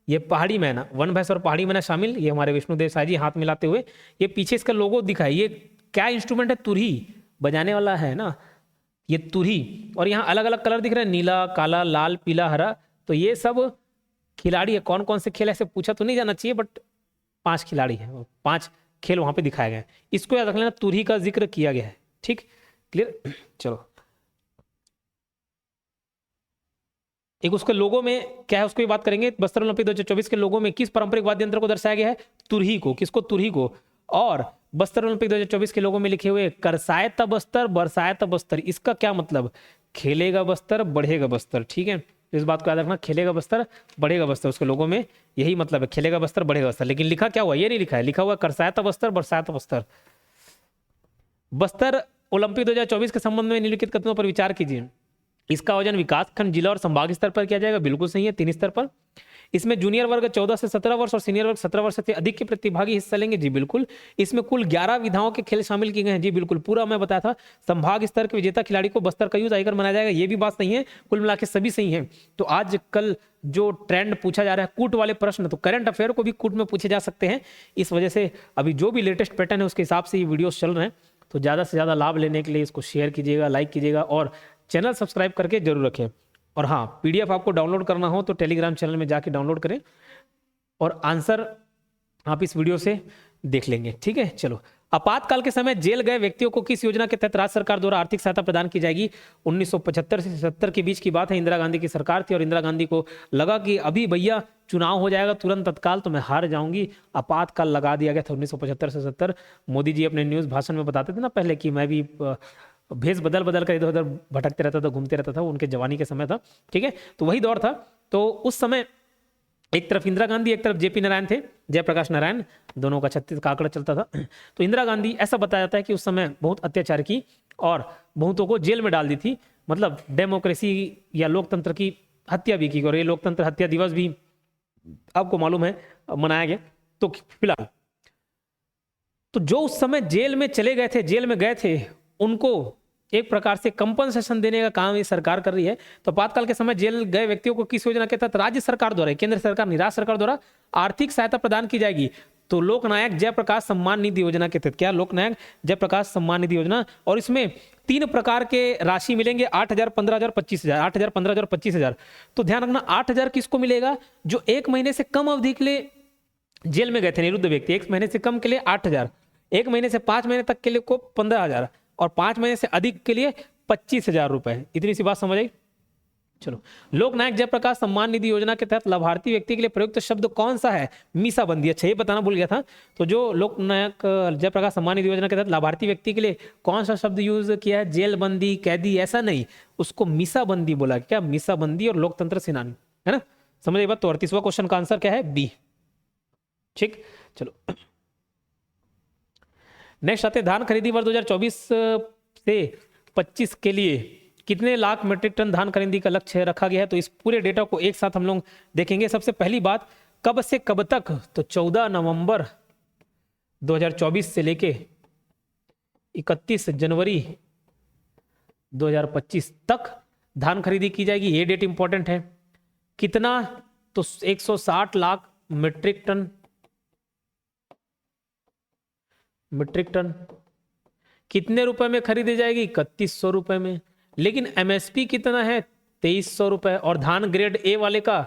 ये पहाड़ी मैना, वन भैंसा और पहाड़ी मैना शामिल, ये हमारे विष्णुदेव साई जी हाथ मिलाते हुए, ये पीछे इसका लोगो दिखा है। ये क्या इंस्ट्रूमेंट है? तुरही, बजाने वाला है ना ये तुरही। और यहाँ अलग अलग कलर दिख रहे हैं, नीला, काला, लाल, पीला, हरा। तो ये सब खिलाड़ी है। कौन कौन से खेल ऐसे पूछा तो नहीं जाना चाहिए, बट 5 खिलाड़ी हैं, 5 खेल वहां पे दिखाए गए। इसको याद रख लेना, तुरही का जिक्र किया गया है। ठीक, क्लियर। चलो, एक उसके लोगो में क्या है उसको भी बात करेंगे। बस्तर ओलंपिक 2024 के लोगो में किस पारंपरिक वाद्य यंत्र को दर्शाया गया है? तुरही को। किसको? तुरही को। और बस्तर ओलंपिक 2024 के लोगो में लिखे हुए करसायता बस्तर, बरसायता बस्तर, इसका क्या मतलब? खेलेगा बस्तर, बढ़ेगा बस्तर। ठीक है, इस बात को याद रखना, खेलेगा बस्तर, बढ़ेगा बस्तर, उसके लोगों में यही मतलब है, खेलेगा बस्तर, बढ़ेगा बस्तर। लेकिन लिखा क्या हुआ? ये नहीं लिखा है, लिखा हुआ करसायता बस्तर, बरसायता बस्तर। बस्तर ओलंपिक 2024 के संबंध में निम्नलिखित कथनों पर विचार कीजिए। इसका आयोजन विकास खंड, जिला और संभाग स्तर पर किया जाएगा। बिल्कुल सही है, 3 स्तर पर। इसमें जूनियर वर्ग 14 से 17 वर्ष और सीनियर वर्ग 17 वर्ष से अधिक के प्रतिभागी हिस्सा लेंगे। जी बिल्कुल। इसमें कुल 11 विधाओं के खेल शामिल किए गए हैं। जी बिल्कुल, पूरा मैं बताया था। संभाग स्तर के विजेता खिलाड़ी को बस्तर का यूज आइकर मनाया जाएगा। ये भी बात सही है, कुल मिला के सभी सही है। तो आज कल जो ट्रेंड पूछा जा रहा है कूट वाले प्रश्न, तो करंट अफेयर को भी कूट में पूछे जा सकते हैं। इस वजह से अभी जो भी लेटेस्ट पैटर्न है उसके हिसाब से ये वीडियोस चल रहे हैं। तो ज़्यादा से ज़्यादा लाभ लेने के लिए इसको शेयर कीजिएगा, लाइक कीजिएगा और चैनल सब्सक्राइब करके जरूर रखें। और हाँ, पीडीएफ आपको डाउनलोड करना हो तो टेलीग्राम चैनल में जाके डाउनलोड करें और आंसर आप इस वीडियो से देख लेंगे। ठीक है, चलो। आपातकाल के समय जेल गए व्यक्तियों को किस योजना के तहत राज्य सरकार द्वारा आर्थिक सहायता प्रदान की जाएगी? 1975 से 70 के बीच की बात है। इंदिरा गांधी की सरकार थी और इंदिरा गांधी को लगा कि अभी भैया चुनाव हो जाएगा तुरंत तत्काल तो मैं हार जाऊंगी, आपातकाल लगा दिया गया था 1975 से 70। मोदी जी अपने न्यूज भाषण में बताते थे ना पहले कि मैं भी भेष बदल बदल कर इधर उधर भटकते रहता था, घूमते रहता था। उनके जवानी के समय था। ठीक है, तो वही दौर था। तो उस समय एक तरफ इंदिरा गांधी, एक तरफ जेपी नारायण थे, जयप्रकाश नारायण, दोनों का 36 का आंकड़ा चलता था। तो इंदिरा गांधी, ऐसा बताया जाता है कि उस समय बहुत अत्याचार की और बहुतों को जेल में डाल दी थी। मतलब डेमोक्रेसी या लोकतंत्र की हत्या भी की, और ये लोकतंत्र हत्या दिवस भी आपको मालूम है मनाया गया। तो फिलहाल तो जो उस समय जेल में चले गए थे, जेल में गए थे, उनको एक प्रकार से कंपनसेशन देने का काम ये सरकार कर रही है। तो आपातकाल के समय जेल गए व्यक्तियों को किस योजना के तहत राज्य सरकार द्वारा, केंद्र सरकार नहीं, राज्य सरकार द्वारा आर्थिक सहायता प्रदान की जाएगी? तो लोकनायक जयप्रकाश सम्मान निधि योजना के तहत। क्या? लोकनायक जयप्रकाश सम्मान निधि योजना। और इसमें 3 प्रकार के राशि मिलेंगे, 8,000, 15,000, 25,000। 8,000, 15,000, 25,000। तो ध्यान रखना, 8,000 किसको मिलेगा? जो 1 महीने से कम अवधि के लिए जेल में गए थे, निरुद्ध व्यक्ति। 1 महीने से कम के लिए 8,000, 1 महीने से 5 महीने तक के लिए को 15,000 और 5 महीने से अधिक के लिए 25,000 रुपए। इतनी सी बात समझ आई? चलो। लोकनायक जयप्रकाश सम्मान निधि योजना के तहत लाभार्थी व्यक्ति के लिए प्रयुक्त शब्द कौन सा है? मीसाबंदी। अच्छा, ये बताना भूल गया था। तो जो लोकनायक जयप्रकाश सम्मान निधि योजना के तहत लाभार्थी व्यक्ति के लिए कौन सा शब्द यूज किया है? जेलबंदी, कैदी, ऐसा नहीं, उसको मीसाबंदी बोला। क्या? मीसाबंदी और लोकतंत्र सेनानी, है ना? समझ बात। तो 38वां क्वेश्चन का आंसर क्या है? बी। ठीक, चलो नेक्स्ट आते। धान खरीदी वर्ष 2024 से 25 के लिए कितने लाख मीट्रिक टन धान खरीदी का लक्ष्य रखा गया है? तो इस पूरे डेटा को एक साथ हम लोग देखेंगे। सबसे पहली बात, कब से कब तक? तो 14 नवंबर 2024 से लेके 31 जनवरी 2025 तक धान खरीदी की जाएगी। ये डेट इंपॉर्टेंट है। कितना? तो 160 लाख मीट्रिक टन। कितने रुपए में खरीदी जाएगी? 3100 रुपए में। लेकिन एमएसपी कितना है? 2300 रुपए। और धान ग्रेड ए वाले का,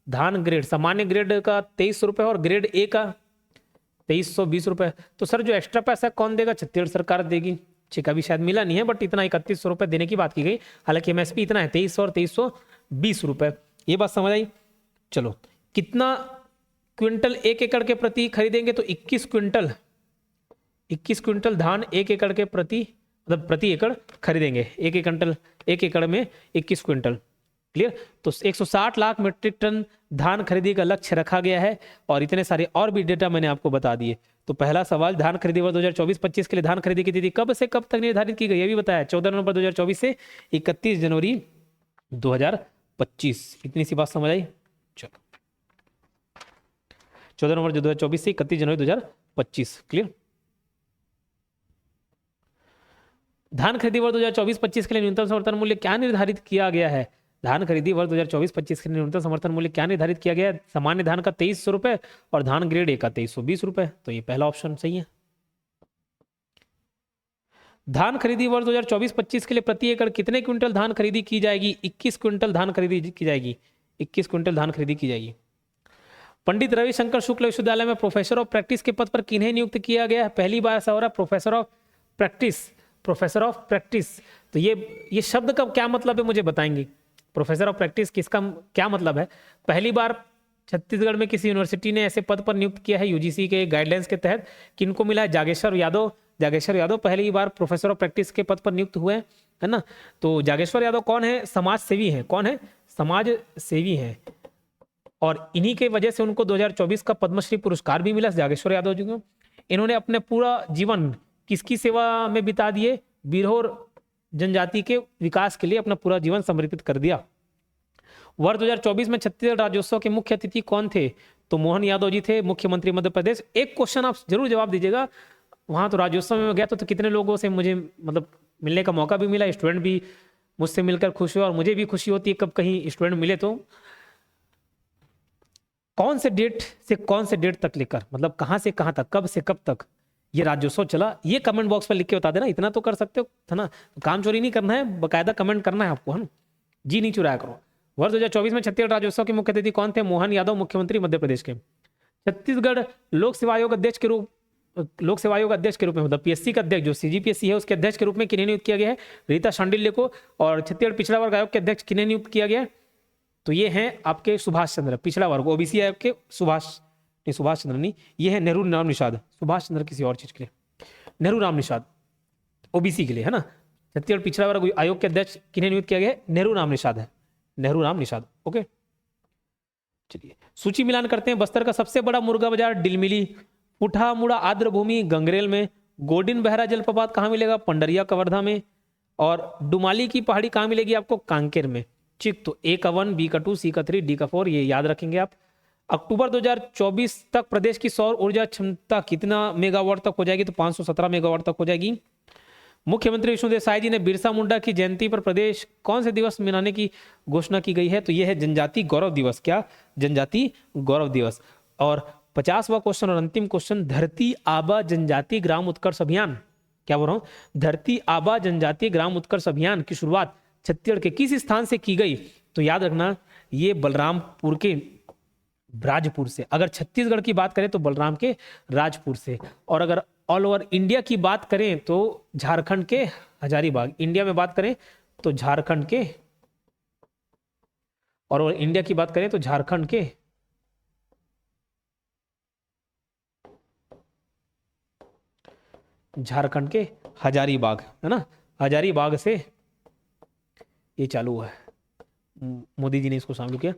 धान ग्रेड सामान्य ग्रेड का 2300 रुपए और ग्रेड ए का 2320 रुपये। तो सर जो एक्स्ट्रा पैसा कौन देगा? छत्तीसगढ़ सरकार देगी। ठीक, अभी शायद मिला नहीं है, बट इतना 3100 रुपये देने की बात की गई। हालांकि एमएसपी इतना है 2300 और 2320 रुपये। ये बात समझ आई? चलो, कितना क्विंटल 1 एकड़ के प्रति खरीदेंगे? तो 21 क्विंटल धान 1 एकड़ के प्रति, मतलब प्रति एकड़ खरीदेंगे। 1 एकड़ में 21 क्विंटल। क्लियर? तो 160 लाख मीट्रिक टन धान खरीदी का लक्ष्य रखा गया है। और इतने सारे और भी डेटा मैंने आपको बता दिए। तो पहला सवाल, धान खरीदी वर्ष 2024-25 के लिए धान खरीदी की तिथि कब से कब तक निर्धारित की गई, ये भी बताया। 14 नवंबर 2024 से 31 जनवरी 2025। इतनी सी बात समझ आई? चलो, 14 नवंबर 2024 से 31 जनवरी 2025। क्लियर? धान खरीदी वर्ष 2024-25 के लिए न्यूनतम समर्थन मूल्य क्या निर्धारित किया गया है? धान खरीदी वर्ष 2024-25 के लिए न्यूनतम समर्थन मूल्य क्या निर्धारित किया गया है? सामान्य धान का 2300 रुपए और धान ग्रेड ए का 2320 रुपए। तो ये पहला ऑप्शन सही है। धान खरीदी वर्ष 2024-25 के लिए प्रति एकड़ कितने क्विंटल धान खरीदी की जाएगी? 21 क्विंटल धान खरीदी की जाएगी। 21 क्विंटल धान खरीदी की जाएगी। पंडित रविशंकर शुक्ल विश्वविद्यालय में प्रोफेसर ऑफ प्रैक्टिस के पद पर किन्हें नियुक्त किया गया है? पहली बार ऐसा हो रहा है, प्रोफेसर ऑफ प्रैक्टिस। तो ये शब्द का क्या मतलब है मुझे बताएंगे? प्रोफेसर ऑफ प्रैक्टिस किसका क्या मतलब है? पहली बार छत्तीसगढ़ में किसी यूनिवर्सिटी ने ऐसे पद पर नियुक्त किया है यूजीसी के गाइडलाइंस के तहत। किनको मिला है? जागेश्वर यादव पहली बार प्रोफेसर ऑफ प्रैक्टिस के पद पर नियुक्त हुए हैं, है ना। तो जागेश्वर यादव कौन है? समाज सेवी हैं। कौन है? समाज सेवी हैं। और इन्हीं के वजह से उनको 2024 का पद्मश्री पुरस्कार भी मिला जागेश्वर यादव जी को। इन्होंने अपने पूरा जीवन किसकी सेवा में बिता दिए? बिरहोर जनजाति के विकास के लिए अपना पूरा जीवन समर्पित कर दिया। वर्ष 2024 में छत्तीसगढ़ राज्योत्सव के मुख्य अतिथि कौन थे? तो मोहन यादव जी थे, मुख्यमंत्री मध्य प्रदेश। एक क्वेश्चन आप जरूर जवाब दीजिएगा। वहां तो राज्योत्सव में गया तो कितने लोगों से मुझे मतलब मिलने का मौका भी मिला, स्टूडेंट भी मुझसे मिलकर खुश हुए और मुझे भी खुशी होती है कब कहीं स्टूडेंट मिले। तो कौन से डेट से कौन से डेट तक लेकर, मतलब कहां से कहां तक, कब से कब तक ये राज्योत्सव चला, ये कमेंट बॉक्स पर लिख के बता देना। इतना तो कर सकते हो, है ना। काम चोरी नहीं करना है, बकायदा कमेंट करना है आपको, है ना। जी नहीं चुराया करो। वर्ष 2024 में छत्तीसगढ़ राज्योत्सव के मुख्य अतिथि कौन थे? मोहन यादव, मुख्यमंत्री मध्य प्रदेश के। छत्तीसगढ़ लोक सेवा आयोग अध्यक्ष के रूप में, मतलब पीएससी का अध्यक्ष जो सीजीपीएससी है उसके अध्यक्ष के रूप में किन्हें नियुक्त किया गया है? रीता शांडिल्य को। और छत्तीसगढ़ पिछड़ा वर्ग आयोग के अध्यक्ष किन्हें नियुक्त किया गया है? तो ये हैं आपके सुभाष चंद्र। पिछड़ा वर्ग ओबीसी आयोग के सुभाष चंद्र नहीं, ये है नेहरू राम निषाद। सुभाष चंद्र किसी और चीज के लिए, नेहरू राम निषाद ओबीसी के लिए, है ना। छत्तीसगढ़ पिछड़ा वर्ग आयोग के अध्यक्ष किन्हें नियुक्त किया गया है? नेहरू राम निषाद है, नेहरू राम निषाद। ओके, चलिए सूची मिलान करते हैं। बस्तर का सबसे बड़ा मुर्गा बाजार डिलमिली, पुठा मुड़ा आर्द्र भूमि गंगरेल में, गोडिन बहरा जलप्रपात कहाँ मिलेगा? पंडरिया कवर्धा में। और डुमाली की पहाड़ी कहाँ मिलेगी आपको? कांकेर में। ठीक, तो ए का 1, बी का 2, सी का 3, डी का 4, ये याद रखेंगे आप। अक्टूबर 2024 तक प्रदेश की सौर ऊर्जा क्षमता कितना मेगावाट तक हो जाएगी? तो 517 मेगावाट तक हो जाएगी। मुख्यमंत्री विष्णुदेव साय जी ने बिरसा मुंडा की जयंती पर प्रदेश कौन से दिवस मनाने की घोषणा की गई है? तो यह है जनजाति गौरव दिवस। क्या? जनजाति गौरव दिवस। और 50वां क्वेश्चन और अंतिम क्वेश्चन, धरती आबा जनजाति ग्राम उत्कर्ष अभियान, क्या बोल रहा हूं? धरती आबा जनजाति ग्राम उत्कर्ष अभियान की शुरुआत छत्तीसगढ़ के किस स्थान से की गई? तो याद रखना ये बलरामपुर के राजपुर से। अगर छत्तीसगढ़ की बात करें तो बलराम के राजपुर से। और अगर ऑल ओवर इंडिया की बात करें तो झारखंड के हजारीबाग। इंडिया में बात करें तो झारखंड के, और इंडिया की बात करें तो झारखंड के हजारीबाग, है ना। हजारीबाग से ये चालू हुआ है, मोदी जी ने इसको शामिल किया,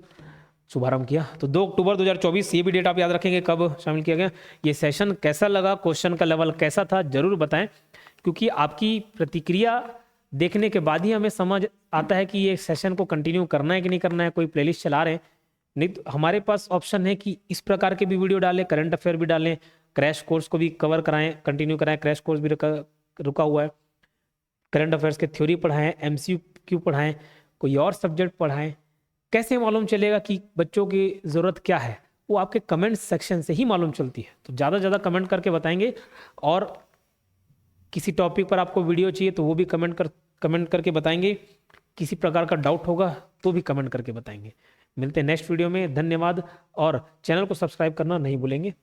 शुभारंभ किया। तो 2 अक्टूबर 2024, ये भी डेट आप याद रखेंगे कब शामिल किया गया। ये सेशन कैसा लगा, क्वेश्चन का लेवल कैसा था, जरूर बताएं, क्योंकि आपकी प्रतिक्रिया देखने के बाद ही हमें समझ आता है कि ये सेशन को कंटिन्यू करना है कि नहीं करना है। कोई प्लेलिस्ट चला रहे हैं, नहीं तो हमारे पास ऑप्शन है कि इस प्रकार के भी वीडियो डालें, करंट अफेयर भी डालें, क्रैश कोर्स को भी कवर कराएं, कंटिन्यू कराएं। क्रैश कोर्स भी रुका हुआ है, करंट अफेयर्स के थ्योरी पढ़ाएं, एमसीक्यू पढ़ाएं, कोई और सब्जेक्ट पढ़ाएं। कैसे मालूम चलेगा कि बच्चों की ज़रूरत क्या है? वो आपके कमेंट सेक्शन से ही मालूम चलती है। तो ज़्यादा से ज़्यादा कमेंट करके बताएंगे। और किसी टॉपिक पर आपको वीडियो चाहिए तो वो भी कमेंट करके बताएंगे। किसी प्रकार का डाउट होगा तो भी कमेंट करके बताएंगे। मिलते हैं नेक्स्ट वीडियो में। धन्यवाद, और चैनल को सब्सक्राइब करना नहीं भूलेंगे।